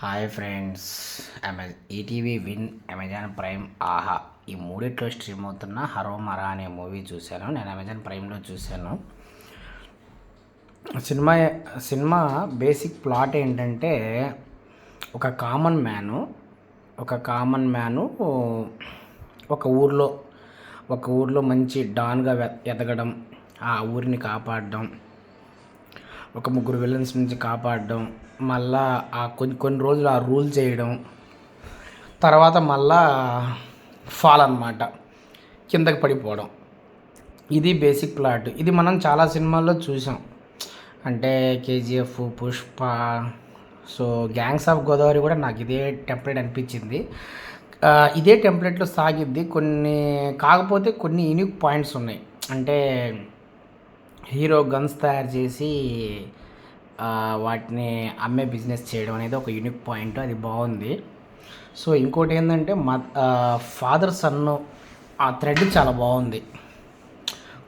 Hi friends. ETV win, Amazon prime, ఆహా ఈ మూడిట్లో స్ట్రీమ్ అవుతున్న హరో మరా అనే మూవీ చూశాను. నేను అమెజాన్ ప్రైమ్లో చూశాను. సినిమా బేసిక్ ప్లాట్ ఏంటంటే ఒక కామన్ మ్యాను ఒక ఊర్లో మంచి డాన్గా ఎదగడం, ఆ ఊరిని కాపాడడం, ఒక ముగ్గురు విలన్స్ నుంచి కాపాడడం, మళ్ళా ఆ కొన్ని రోజులు ఆ రూల్ చేయడం, తర్వాత మళ్ళా ఫాల్ అన్నమాట, కిందకి పడిపోవడం. ఇది బేసిక్ ప్లాట్. ఇది మనం చాలా సినిమాల్లో చూసాం. అంటే KGF, Pushpa, so gangs of Godavari కూడా నాకు ఇదే టెంప్లెట్ అనిపించింది. ఇదే టెంప్లెట్లో సాగిద్ది. కాకపోతే కొన్ని యూనిక్ పాయింట్స్ ఉన్నాయి. అంటే హీరో గన్స్ తయారు చేసి వాటిని అమ్మే బిజినెస్ చేయడం అనేది ఒక యూనిక్ పాయింట్, అది బాగుంది. సో ఇంకోటి ఏంటంటే ఫాదర్ సన్ను ఆ థ్రెడ్ చాలా బాగుంది,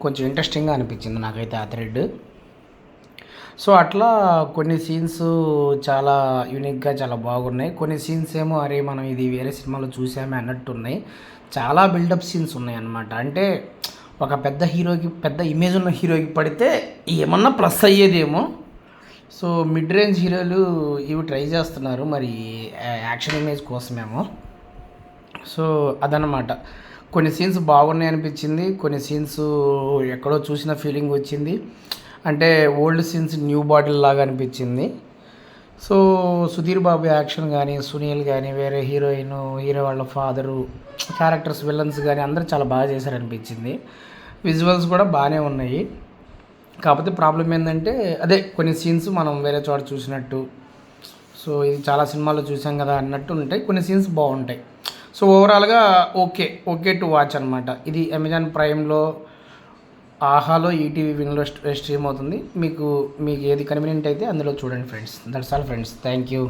కొంచెం ఇంట్రెస్టింగ్గా అనిపించింది నాకైతే ఆ థ్రెడ్. సో అట్లా కొన్ని సీన్స్ చాలా యూనిక్గా చాలా బాగున్నాయి. కొన్ని సీన్స్ ఏమో అరే మనం ఇది వేరే సినిమాలో చూసామే అన్నట్టున్నాయి. చాలా బిల్డప్ సీన్స్ ఉన్నాయి అన్నమాట. అంటే ఒక పెద్ద ఇమేజ్ ఉన్న హీరోకి పడితే ఏమన్నా ప్లస్ అయ్యేదేమో. సో మిడ్ రేంజ్ హీరోలు ఇవి ట్రై చేస్తున్నారు, మరి యాక్షన్ ఇమేజ్ కోసమేమో. సో అదనమాట. కొన్ని సీన్స్ బాగున్నాయి అనిపించింది, కొన్ని సీన్స్ ఎక్కడో చూసిన ఫీలింగ్ వచ్చింది. అంటే ఓల్డ్ సీన్స్ న్యూ బాటిల్ లాగా అనిపించింది. సో సుధీర్ బాబు యాక్షన్ కానీ, సునీల్ కానీ, వేరే హీరో వాళ్ళ ఫాదరు క్యారెక్టర్స్, విలన్స్ కానీ అందరూ చాలా బాగా చేశారనిపించింది. విజువల్స్ కూడా బాగానే ఉన్నాయి. కాకపోతే ప్రాబ్లం ఏంటంటే అదే కొన్ని సీన్స్ మనం వేరే చోట చూసినట్టు, సో ఇది చాలా సినిమాల్లో చూసాం కదా అన్నట్టు ఉంటాయి. కొన్ని సీన్స్ బాగుంటాయి. సో ఓవరాల్గా ఓకే టు వాచ్ అనమాట. ఇది అమెజాన్ ప్రైమ్లో, ఆహాలో, ఈటీవీ విన్లో స్ట్రీమ్ అవుతుంది. మీకు ఏది కన్వీనియంట్ అయితే అందులో చూడండి friends. That's all friends. Thank you.